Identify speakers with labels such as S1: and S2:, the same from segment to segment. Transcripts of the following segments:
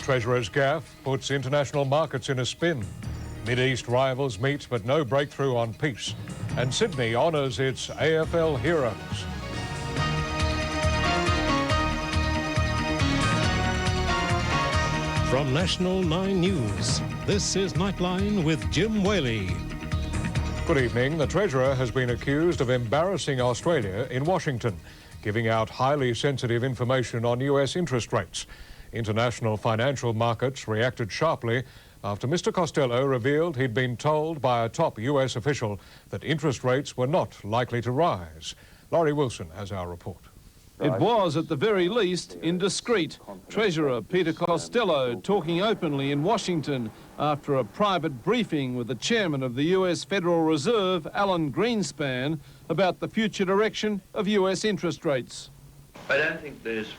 S1: Treasurer's gaffe puts international markets in a spin. Mid-East rivals meet, but no breakthrough on peace. And Sydney honours its AFL heroes.
S2: From National 9 News, this is Nightline with Jim Waley.
S1: Good evening. The Treasurer has been accused of embarrassing Australia in Washington, giving out highly sensitive information on US interest rates. International financial markets reacted sharply after Mr. Costello revealed he'd been told by a top US official that interest rates were not likely to rise. Laurie Wilson has our report.
S3: It was, at the very least, indiscreet. Treasurer Peter Costello talking openly in Washington after a private briefing with the chairman of the US Federal Reserve, Alan Greenspan, about the future direction of US interest rates.
S4: I don't think there's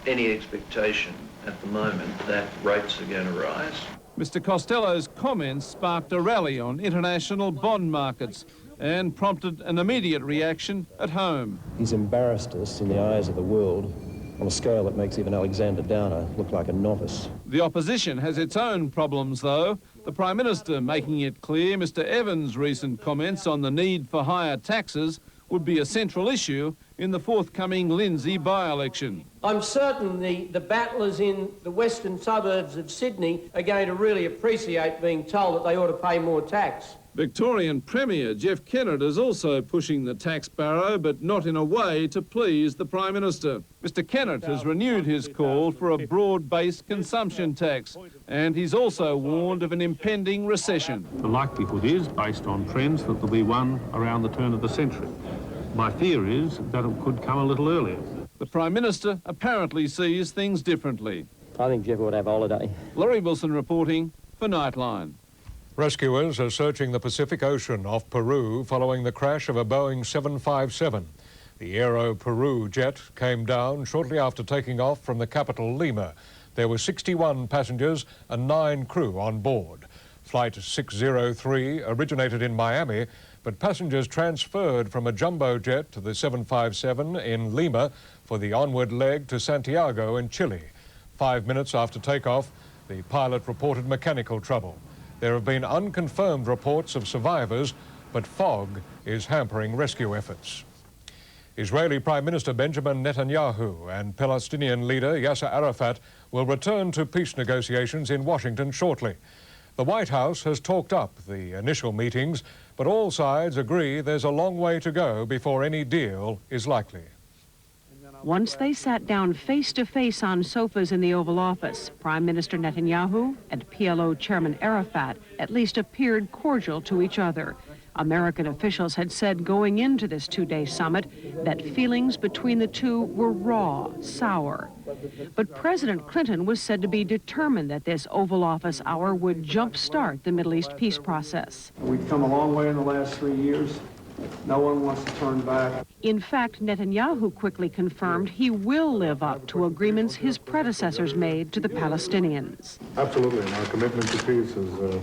S4: any expectation at the moment that rates are going to rise.
S3: Mr. Costello's comments sparked a rally on international bond markets and prompted an immediate reaction at home.
S5: He's embarrassed us in the eyes of the world on a scale that makes even Alexander Downer look like a novice.
S3: The opposition has its own problems, though. The Prime Minister making it clear Mr. Evans' recent comments on the need for higher taxes would be a central issue in the forthcoming Lindsay by-election.
S6: I'm certain the battlers in the western suburbs of Sydney are going to really appreciate being told that they ought to pay more tax.
S3: Victorian Premier Jeff Kennett is also pushing the tax barrow, but not in a way to please the Prime Minister. Mr. Kennett has renewed his call for a broad-based consumption tax, and he's also warned of an impending recession.
S7: The likelihood is, based on trends, that there'll be one around the turn of the century. My fear is that it could come a little earlier.
S3: The Prime Minister apparently sees things differently.
S5: I think Jeff would have a holiday.
S3: Laurie Wilson reporting for Nightline.
S1: Rescuers are searching the Pacific Ocean off Peru following the crash of a Boeing 757. The Aero Peru jet came down shortly after taking off from the capital, Lima. There were 61 passengers and 9 crew on board. Flight 603 originated in Miami, but passengers transferred from a jumbo jet to the 757 in Lima for the onward leg to Santiago in Chile. 5 minutes after takeoff, the pilot reported mechanical trouble. There have been unconfirmed reports of survivors, but fog is hampering rescue efforts. Israeli Prime Minister Benjamin Netanyahu and Palestinian leader Yasser Arafat will return to peace negotiations in Washington shortly. The White House has talked up the initial meetings, but all sides agree there's a long way to go before any deal is likely.
S8: Once they sat down face-to-face on sofas in the Oval Office, Prime Minister Netanyahu and PLO Chairman Arafat at least appeared cordial to each other. American officials had said going into this two-day summit that feelings between the two were raw, sour. But President Clinton was said to be determined that this Oval Office hour would jumpstart the Middle East peace process.
S9: We've come a long way in the last 3 years. No one wants to turn back.
S8: In fact, Netanyahu quickly confirmed he will live up to agreements his predecessors made to the Palestinians.
S10: Absolutely, and our commitment to peace is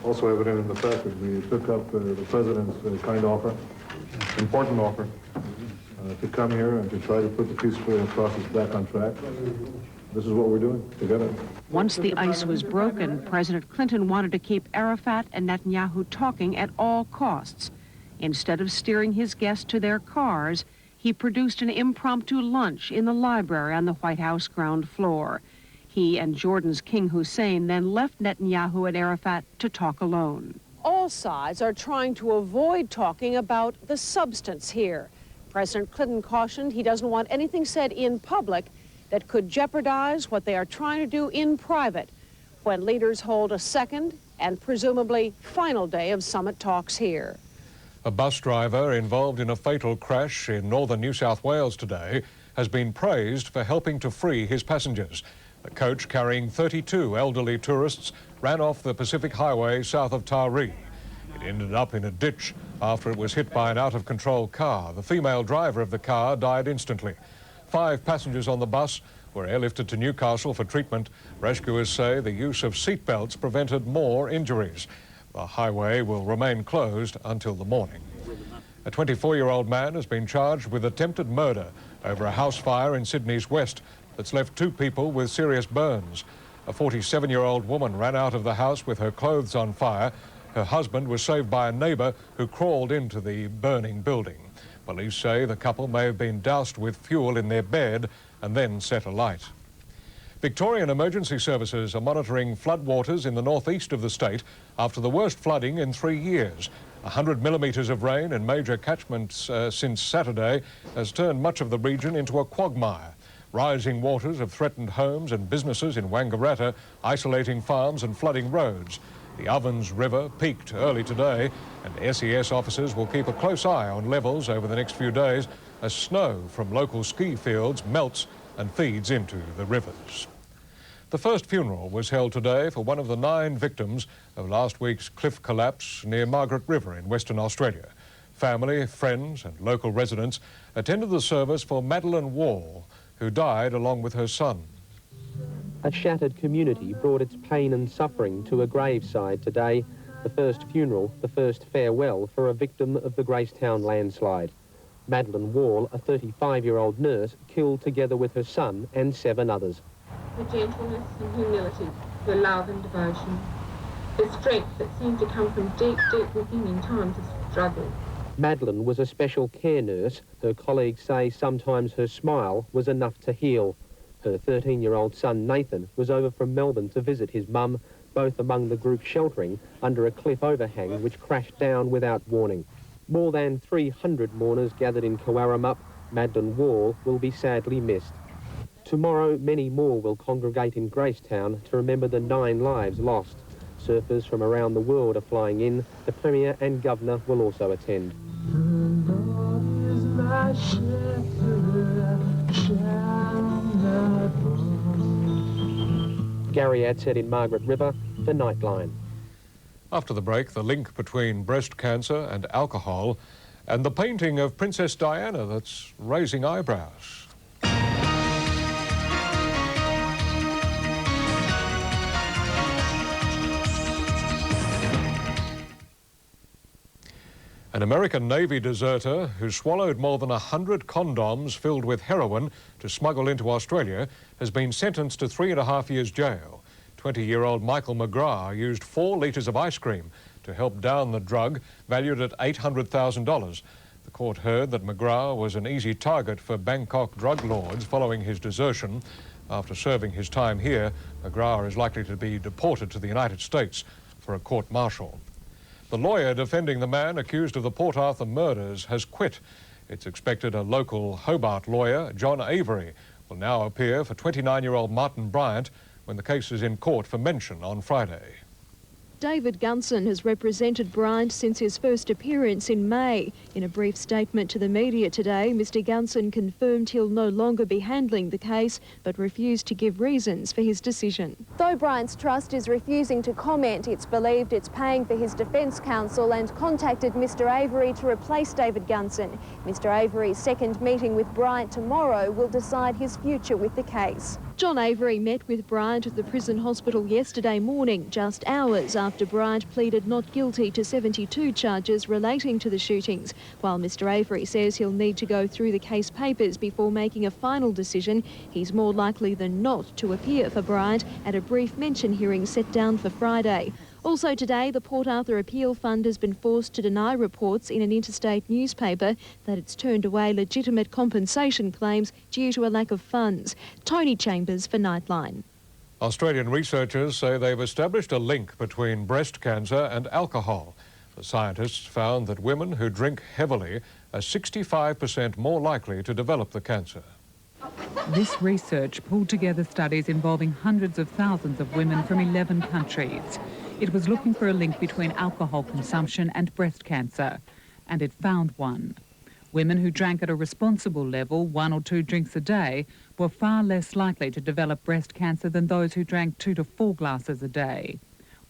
S10: also evident in the fact that we took up the President's kind offer, important offer, to come here and to try to put the peace process back on track. This is what we're doing together.
S8: Once the ice was broken, President Clinton wanted to keep Arafat and Netanyahu talking at all costs. Instead of steering his guests to their cars, he produced an impromptu lunch in the library on the White House ground floor. He and Jordan's King Hussein then left Netanyahu and Arafat to talk alone.
S11: All sides are trying to avoid talking about the substance here. President Clinton cautioned he doesn't want anything said in public that could jeopardize what they are trying to do in private when leaders hold a second and presumably final day of summit talks here.
S1: A bus driver involved in a fatal crash in northern New South Wales today has been praised for helping to free his passengers. The coach carrying 32 elderly tourists ran off the Pacific Highway south of Taree. It ended up in a ditch after it was hit by an out-of-control car. The female driver of the car died instantly. 5 passengers on the bus were airlifted to Newcastle for treatment. Rescuers say the use of seatbelts prevented more injuries. The highway will remain closed until the morning. A 24-year-old man has been charged with attempted murder over a house fire in Sydney's west. that's left 2 people with serious burns. A 47-year-old woman ran out of the house with her clothes on fire. Her husband was saved by a neighbour who crawled into the burning building. Police say the couple may have been doused with fuel in their bed and then set alight. Victorian emergency services are monitoring floodwaters in the northeast of the state after the worst flooding in 3 years. 100 millimetres of rain in major catchments since Saturday has turned much of the region into a quagmire. Rising waters have threatened homes and businesses in Wangaratta, isolating farms and flooding roads. The Ovens River peaked early today, and SES officers will keep a close eye on levels over the next few days as snow from local ski fields melts and feeds into the rivers. The first funeral was held today for one of the 9 victims of last week's cliff collapse near Margaret River in Western Australia. Family, friends and local residents attended the service for Madeline Wall, who died along with her son.
S12: A shattered community brought its pain and suffering to a graveside today, the first funeral, the first farewell for a victim of the Gracetown landslide. Madeline Wall, a 35-year-old nurse, killed together with her son and 7 others.
S13: The gentleness and humility, the love and devotion, the strength that seemed to come from deep, deep within in times of struggle.
S12: Madeline was a special care nurse. Her colleagues say sometimes her smile was enough to heal. Her 13-year-old son Nathan was over from Melbourne to visit his mum, both among the group sheltering under a cliff overhang which crashed down without warning. More than 300 mourners gathered in Cowarramup. Madeline Wall will be sadly missed. Tomorrow, many more will congregate in Gracetown to remember the 9 lives lost. Surfers from around the world are flying in. The Premier and Governor will also attend. Gary Adsett in Margaret River, the Nightline.
S1: After the break, the link between breast cancer and alcohol, and the painting of Princess Diana that's raising eyebrows. An American Navy deserter who swallowed more than 100 condoms filled with heroin to smuggle into Australia has been sentenced to 3.5 years jail. 20-year-old Michael McGrath used 4 litres of ice cream to help down the drug, valued at $800,000. The court heard that McGrath was an easy target for Bangkok drug lords following his desertion. After serving his time here, McGrath is likely to be deported to the United States for a court-martial. The lawyer defending the man accused of the Port Arthur murders has quit. It's expected a local Hobart lawyer, John Avery, will now appear for 29-year-old Martin Bryant when the case is in court for mention on Friday.
S14: David Gunson has represented Bryant since his first appearance in May. In a brief statement to the media today, Mr Gunson confirmed he'll no longer be handling the case, but refused to give reasons for his decision.
S11: Though Bryant's trust is refusing to comment, it's believed it's paying for his defence counsel and contacted Mr Avery to replace David Gunson. Mr Avery's second meeting with Bryant tomorrow will decide his future with the case.
S14: John Avery met with Bryant at the prison hospital yesterday morning, just hours after Bryant pleaded not guilty to 72 charges relating to the shootings. While Mr Avery says he'll need to go through the case papers before making a final decision, he's more likely than not to appear for Bryant at a brief mention hearing set down for Friday. Also today, the Port Arthur Appeal Fund has been forced to deny reports in an interstate newspaper that it's turned away legitimate compensation claims due to a lack of funds. Tony Chambers for Nightline.
S1: Australian researchers say they've established a link between breast cancer and alcohol. The scientists found that women who drink heavily are 65% more likely to develop the cancer.
S15: This research pulled together studies involving hundreds of thousands of women from 11 countries. It was looking for a link between alcohol consumption and breast cancer, and it found one. Women who drank at a responsible level, 1 or 2 drinks a day, were far less likely to develop breast cancer than those who drank 2 to 4 glasses a day.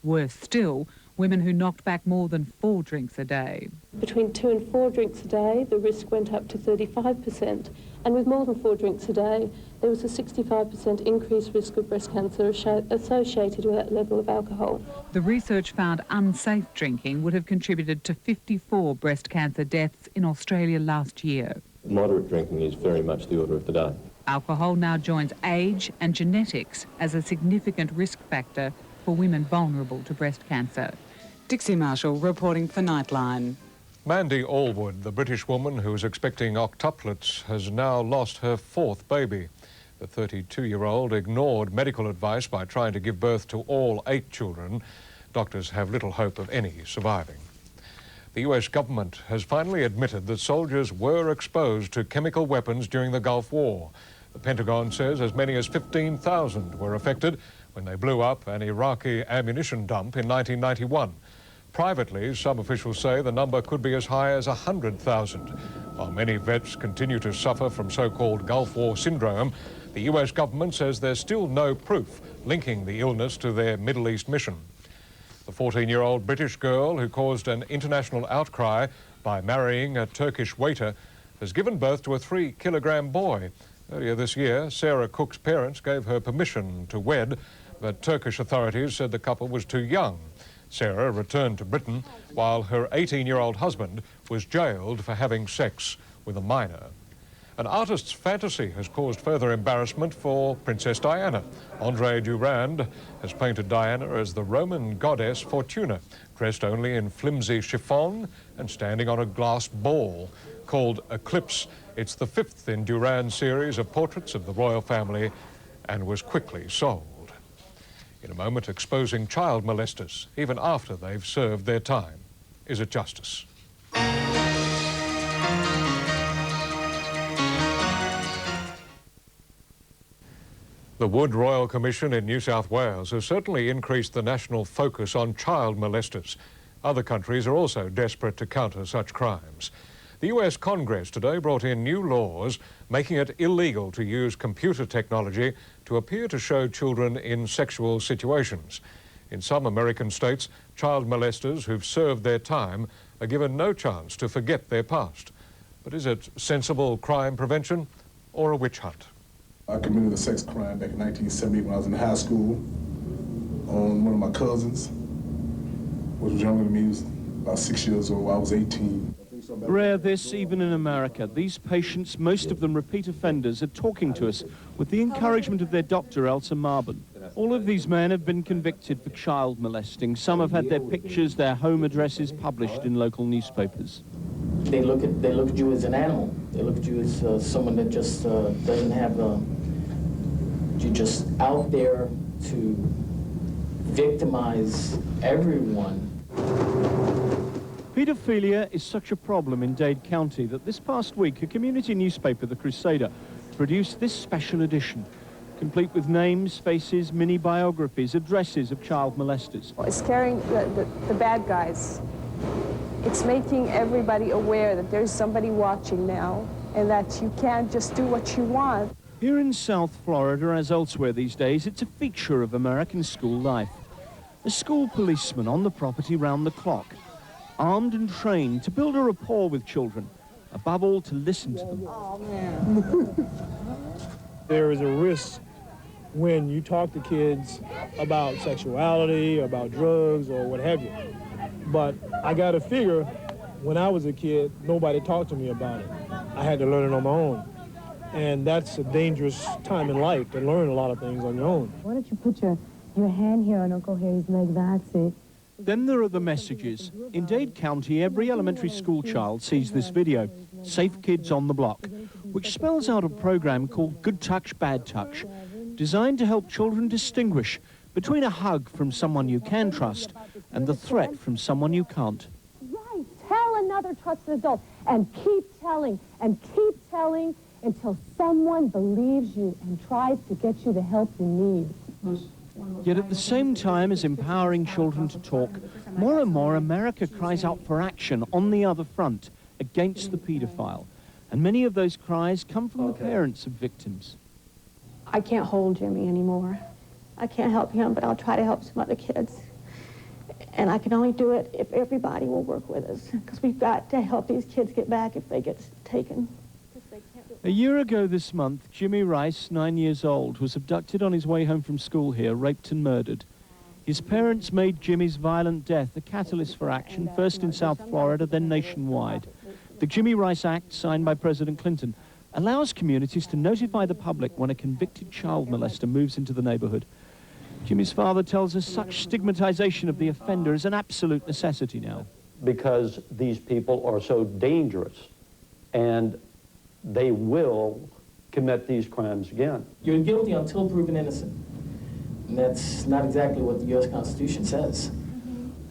S15: Worse still, women who knocked back more than 4 drinks a day.
S16: Between 2 and 4 drinks a day, the risk went up to 35%. And with more than 4 drinks a day, there was a 65% increased risk of breast cancer associated with that level of alcohol.
S15: The research found unsafe drinking would have contributed to 54 breast cancer deaths in Australia last year.
S5: Moderate drinking is very much the order of the day.
S15: Alcohol now joins age and genetics as a significant risk factor for women vulnerable to breast cancer.
S17: Dixie Marshall reporting for Nightline.
S1: Mandy Allwood, the British woman who was expecting octuplets, has now lost her fourth baby. The 32-year-old ignored medical advice by trying to give birth to all 8 children. Doctors have little hope of any surviving. The US government has finally admitted that soldiers were exposed to chemical weapons during the Gulf War. The Pentagon says as many as 15,000 were affected when they blew up an Iraqi ammunition dump in 1991. Privately, some officials say the number could be as high as 100,000. While many vets continue to suffer from so-called Gulf War syndrome, the US government says there's still no proof linking the illness to their Middle East mission. The 14-year-old British girl who caused an international outcry by marrying a Turkish waiter has given birth to a 3-kilogram boy. Earlier this year, Sarah Cook's parents gave her permission to wed, but Turkish authorities said the couple was too young. Sarah returned to Britain while her 18-year-old husband was jailed for having sex with a minor. An artist's fantasy has caused further embarrassment for Princess Diana. André Durand has painted Diana as the Roman goddess Fortuna, dressed only in flimsy chiffon and standing on a glass ball. Called Eclipse, it's the 5th in Durand's series of portraits of the royal family and was quickly sold. In a moment, exposing child molesters, even after they've served their time. Is it justice? The Wood Royal Commission in New South Wales has certainly increased the national focus on child molesters. Other countries are also desperate to counter such crimes. The US Congress today brought in new laws making it illegal to use computer technology to appear to show children in sexual situations. In some American states, child molesters who've served their time are given no chance to forget their past. But is it sensible crime prevention or a witch hunt?
S18: I committed a sex crime back in 1970 when I was in high school on one of my cousins, which was younger than me. He was about 6 years old. I was 18.
S3: Rare this, even in America. These patients, most of them repeat offenders, are talking to us with the encouragement of their doctor, Elsa Marbin. All of these men have been convicted for child molesting. Some have had their pictures, their home addresses published in local newspapers.
S19: They look at you as an animal. They look at you as someone that just doesn't have you're just out there to victimize everyone.
S3: Paedophilia is such a problem in Dade County that this past week a community newspaper, The Crusader, produced this special edition, complete with names, faces, mini-biographies, addresses of child molesters.
S20: It's scaring the bad guys. It's making everybody aware that there's somebody watching now and that you can't just do what you want.
S3: Here in South Florida, as elsewhere these days, it's a feature of American school life. A school policeman on the property round the clock, armed and trained to build a rapport with children, above all to listen to them.
S20: Oh, man.
S21: There is a risk when you talk to kids about sexuality, about drugs, or what have you. But I got to figure, when I was a kid, nobody talked to me about it. I had to learn it on my own. And that's a dangerous time in life, to learn a lot of things on your own.
S22: Why don't you put your hand here on Uncle Harry's leg, that's it.
S3: Then there are the messages. In Dade County, every elementary school child sees this video, Safe Kids on the Block, which spells out a program called Good Touch, Bad Touch, designed to help children distinguish between a hug from someone you can trust and the threat from someone you can't.
S22: Right, tell another trusted adult and keep telling until someone believes you and tries to get you the help you need.
S3: Yet at the same time as empowering children to talk, more and more America cries out for action on the other front against the paedophile. And many of those cries come from the parents of victims.
S22: I can't hold Jimmy anymore. I can't help him, but I'll try to help some other kids. And I can only do it if everybody will work with us, because we've got to help these kids get back if they get taken.
S3: A year ago this month, Jimmy Rice, 9 years old, was abducted on his way home from school here, raped and murdered. His parents made Jimmy's violent death a catalyst for action, first in South Florida, then nationwide. The Jimmy Rice Act, signed by President Clinton,
S2: allows communities to notify the public when a convicted child molester moves into the neighbourhood. Jimmy's father tells us such stigmatisation of the offender is an absolute necessity now.
S4: Because these people are so dangerous and they will commit these crimes again.
S19: You're guilty until proven innocent. And that's not exactly what the U.S. Constitution says.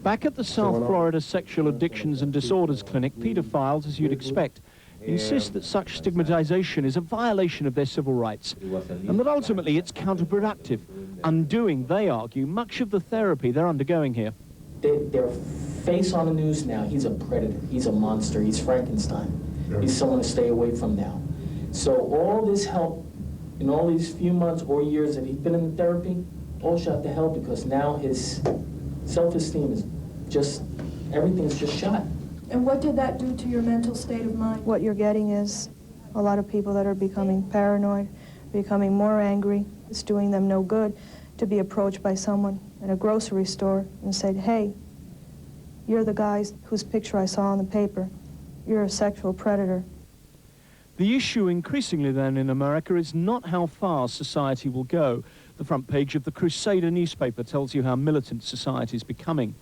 S2: Back at the South Florida Sexual Addictions and Disorders Clinic, paedophiles, as you'd expect, insist that such stigmatisation is a violation of their civil rights and that ultimately it's counterproductive, undoing, they argue, much of the therapy they're undergoing here.
S19: Their face on the news now, he's a predator, he's a monster, he's Frankenstein. He's someone to stay away from now. So all this help in all these few months or years that he's been in therapy, all shot to hell because now his self-esteem is just, everything's just shot.
S23: And what did that do to your mental state of mind?
S20: What you're getting is a lot of people that are becoming paranoid, becoming more angry. It's doing them no good to be approached by someone in a grocery store and said, hey, you're the guy whose picture I saw in the paper. You're a sexual predator.
S2: The issue increasingly then in America is not how far society will go. The front page of the Crusader newspaper tells you how militant society is becoming.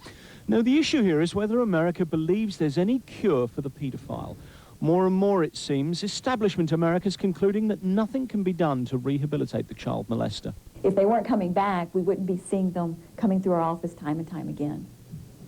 S2: No, the issue here is whether America believes there's any cure for the paedophile. More and more, it seems, establishment America's concluding that nothing can be done to rehabilitate the child molester.
S24: If they weren't coming back, we wouldn't be seeing them coming through our office time and time again.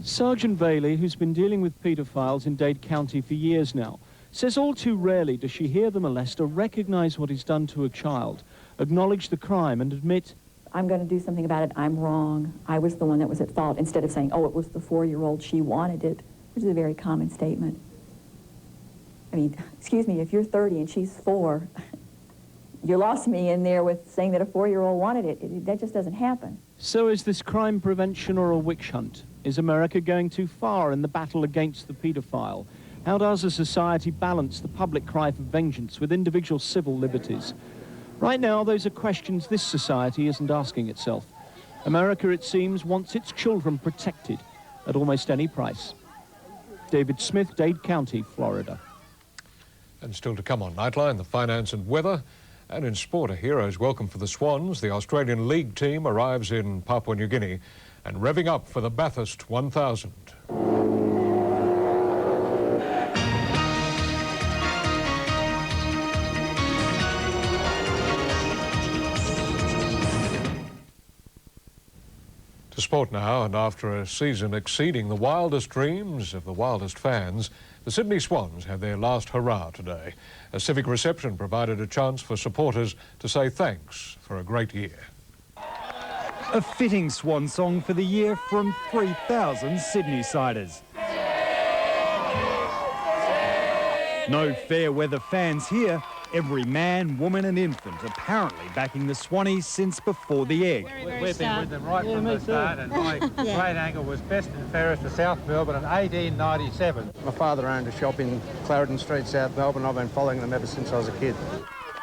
S2: Sergeant Waley, who's been dealing with paedophiles in Dade County for years now, says all too rarely does she hear the molester recognise what he's done to a child, acknowledge the crime and admit,
S24: I'm going to do something about it, I'm wrong, I was the one that was at fault, instead of saying, oh, it was the 4-year-old, she wanted it, which is a very common statement. I mean, excuse me, if you're 30 and she's 4, you lost me in there with saying that a 4-year-old wanted it. That just doesn't happen.
S2: So is this crime prevention or a witch hunt? Is America going too far in the battle against the paedophile? How does a society balance the public cry for vengeance with individual civil liberties? Right now, those are questions this society isn't asking itself. America, it seems, wants its children protected at almost any price. David Smith, Dade County, Florida.
S1: And still to come on Nightline, the finance and weather. And in sport, a hero's welcome for the Swans. The Australian League team arrives in Papua New Guinea and revving up for the Bathurst 1000. To sport now, and after a season exceeding the wildest dreams of the wildest fans, the Sydney Swans had their last hurrah today. A civic reception provided a chance for supporters to say thanks for a great year.
S25: A fitting swan song for the year from 3,000 Sydney-siders. No fair weather fans here. Every man, woman and infant apparently backing the Swannies since before the egg.
S26: We've been with them right from the start, and my great uncle was best and fairest for South Melbourne in 1897. My father owned a shop in Clarendon Street, South Melbourne. I've been following them ever since I was a kid.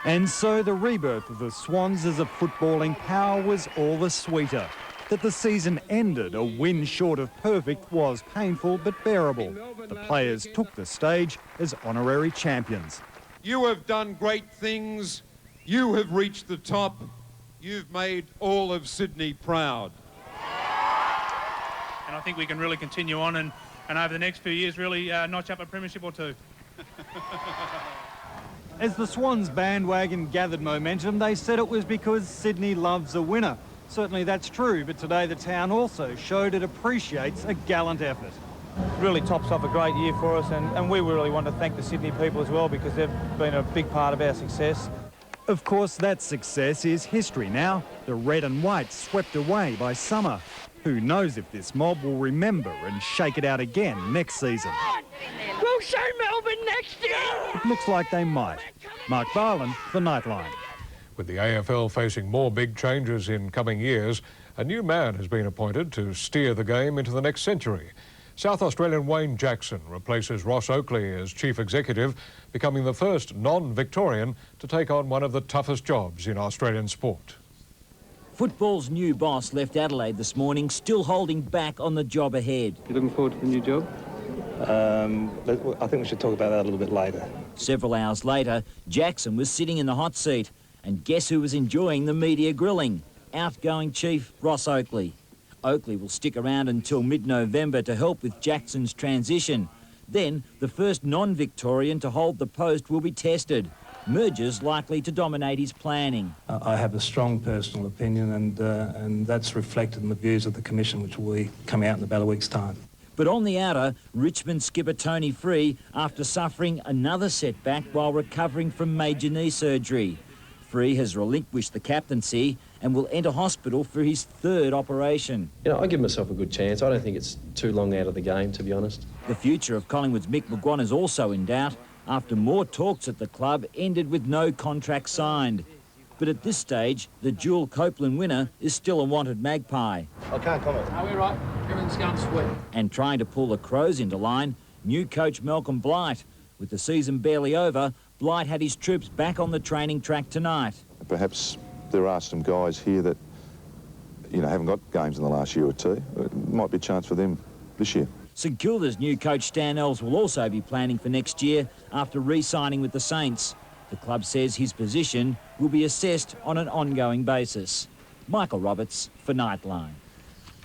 S25: And so the rebirth of the Swans as a footballing power was all the sweeter. That the season ended a win short of perfect was painful but bearable. The players took the stage as honorary champions.
S27: You have done great things. You have reached the top. You've made all of Sydney proud.
S28: And I think we can really continue on and over the next few years really notch up a premiership or two.
S25: As the Swans bandwagon gathered momentum, they said it was because Sydney loves a winner. Certainly that's true, but today the town also showed it appreciates a gallant effort.
S26: Really tops off a great year for us, and we really want to thank the Sydney people as well because they've been a big part of our success.
S25: Of course, that success is history now. The red and white swept away by summer. Who knows if this mob will remember and shake it out again next season.
S29: We'll show Melbourne next year!
S25: It looks like they might. Mark Barlin for Nightline.
S1: With the AFL facing more big changes in coming years, a new man has been appointed to steer the game into the next century. South Australian Wayne Jackson replaces Ross Oakley as Chief Executive, becoming the first non-Victorian to take on one of the toughest jobs in Australian sport.
S30: Football's new boss left Adelaide this morning, still holding back on the job ahead.
S31: You looking forward to the new job?
S6: I think we should talk about that a little bit later.
S30: Several hours later, Jackson was sitting in the hot seat. And guess who was enjoying the media grilling? Outgoing Chief Ross Oakley. Oakley will stick around until mid-November to help with Jackson's transition. Then, the first non-Victorian to hold the post will be tested. Mergers likely to dominate his planning.
S6: I have a strong personal opinion, and that's reflected in the views of the Commission, which will be coming out in about a week's time.
S30: But on the outer, Richmond skipper Tony Free, after suffering another setback while recovering from major knee surgery. Free has relinquished the captaincy and will enter hospital for his third operation.
S5: You know, I give myself a good chance. I don't think it's too long out of the game, to be honest.
S30: The future of Collingwood's Mick McGuan is also in doubt after more talks at the club ended with no contract signed. But at this stage, the dual Copeland winner is still a wanted magpie.
S6: I can't comment.
S29: Are we right? Everything's going sweet.
S30: And trying to pull the Crows into line, new coach Malcolm Blight. With the season barely over, Blight had his troops back on the training track tonight.
S7: Perhaps there are some guys here that, you know, haven't got games in the last year or two. It might be a chance for them this year.
S30: St Kilda's new coach Stan Ells will also be planning for next year after re-signing with the Saints. The club says his position will be assessed on an ongoing basis. Michael Roberts for Nightline.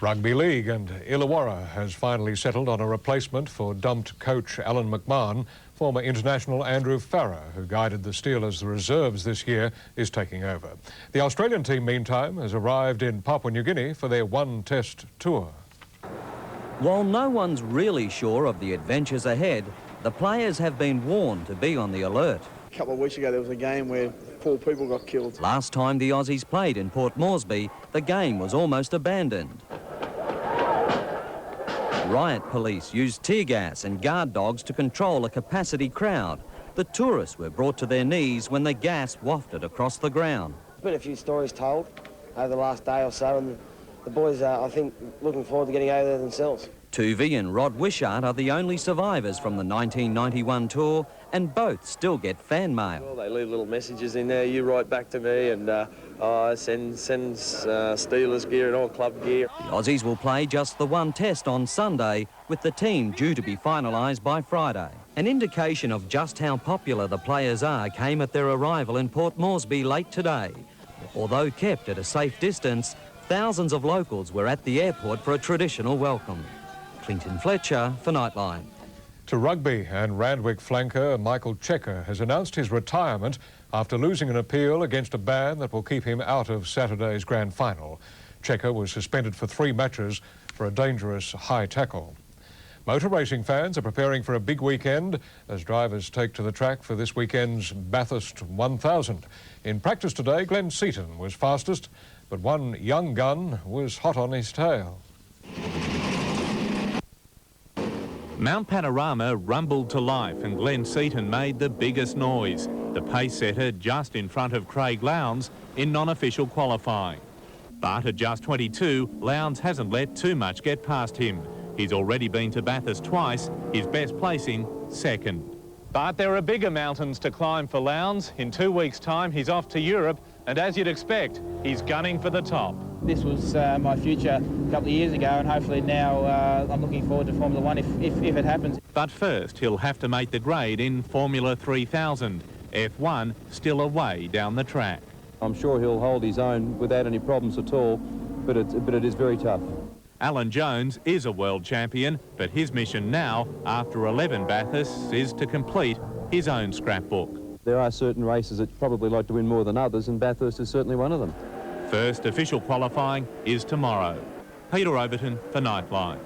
S1: Rugby League, and Illawarra has finally settled on a replacement for dumped coach Alan McMahon. Former international Andrew Farrer, who guided the Steel as the reserves this year, is taking over. The Australian team, meantime, has arrived in Papua New Guinea for their one-test tour.
S8: While no one's really sure of the adventures ahead, the players have been warned to be on the alert.
S9: A couple of weeks ago there was a game where 4 people got killed.
S8: Last time the Aussies played in Port Moresby, the game was almost abandoned. Riot police used tear gas and guard dogs to control a capacity crowd. The tourists were brought to their knees when the gas wafted across the ground.
S10: There's been a few stories told over the last day or so, and the boys are, I think, looking forward to getting over there themselves.
S8: Tuvey and Rod Wishart are the only survivors from the 1991 tour, and both still get fan mail.
S10: Well, they leave little messages in there, you write back to me, and send Steelers gear and all club gear.
S8: The Aussies will play just the one test on Sunday, with the team due to be finalised by Friday. An indication of just how popular the players are came at their arrival in Port Moresby late today. Although kept at a safe distance, thousands of locals were at the airport for a traditional welcome. Clinton Fletcher for Nightline.
S1: To rugby, and Randwick flanker Michael Checker has announced his retirement after losing an appeal against a ban that will keep him out of Saturday's grand final. Checker was suspended for 3 matches for a dangerous high tackle. Motor racing fans are preparing for a big weekend as drivers take to the track for this weekend's Bathurst 1000. In practice today, Glenn Seaton was fastest, but one young gun was hot on his tail.
S11: Mount Panorama rumbled to life and Glenn Seaton made the biggest noise. The pace setter just in front of Craig Lowndes in non-official qualifying. But at just 22, Lowndes hasn't let too much get past him. He's already been to Bathurst twice, his best placing second.
S3: But there are bigger mountains to climb for Lowndes. In 2 weeks' time, he's off to Europe, and as you'd expect, he's gunning for the top.
S12: This was my future a couple of years ago, and hopefully now I'm looking forward to Formula One if it happens.
S11: But first, he'll have to make the grade in Formula 3000. F1 still a way down the track.
S13: I'm sure he'll hold his own without any problems at all, but it is very tough.
S11: Alan Jones is a world champion, but his mission now, after 11 Bathursts, is to complete his own scrapbook.
S13: There are certain races that probably like to win more than others, and Bathurst is certainly one of them.
S11: First official qualifying is tomorrow. Peter Overton for Nightline.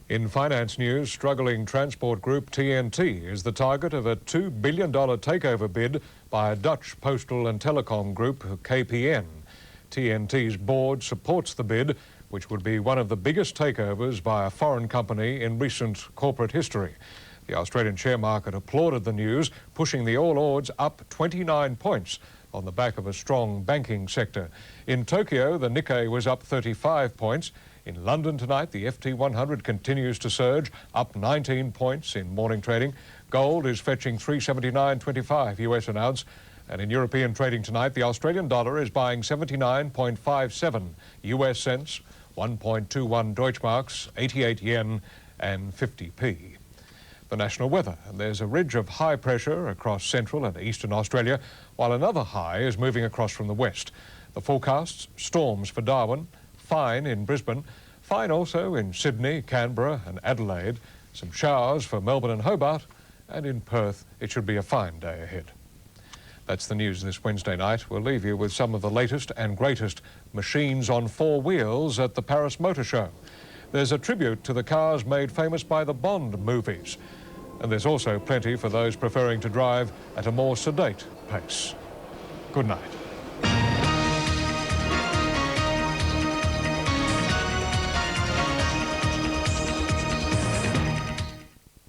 S1: In finance news, struggling transport group TNT is the target of a $2 billion takeover bid by a Dutch postal and telecom group, KPN. TNT's board supports the bid, which would be one of the biggest takeovers by a foreign company in recent corporate history. The Australian share market applauded the news, pushing the All Ords up 29 points on the back of a strong banking sector. In Tokyo, the Nikkei was up 35 points. In London tonight, the FT100 continues to surge, up 19 points in morning trading. Gold is fetching $379.25 US an ounce. And in European trading tonight, the Australian dollar is buying 79.57 US cents, 1.21 Deutschmarks, 88 yen and 50p. The national weather, and there's a ridge of high pressure across central and eastern Australia, while another high is moving across from the west. The forecasts: storms for Darwin, fine in Brisbane, fine also in Sydney, Canberra and Adelaide, some showers for Melbourne and Hobart, and in Perth it should be a fine day ahead. That's the news this Wednesday night. We'll leave you with some of the latest and greatest machines on four wheels at the Paris Motor Show. There's a tribute to the cars made famous by the Bond movies. And there's also plenty for those preferring to drive at a more sedate pace. Good night.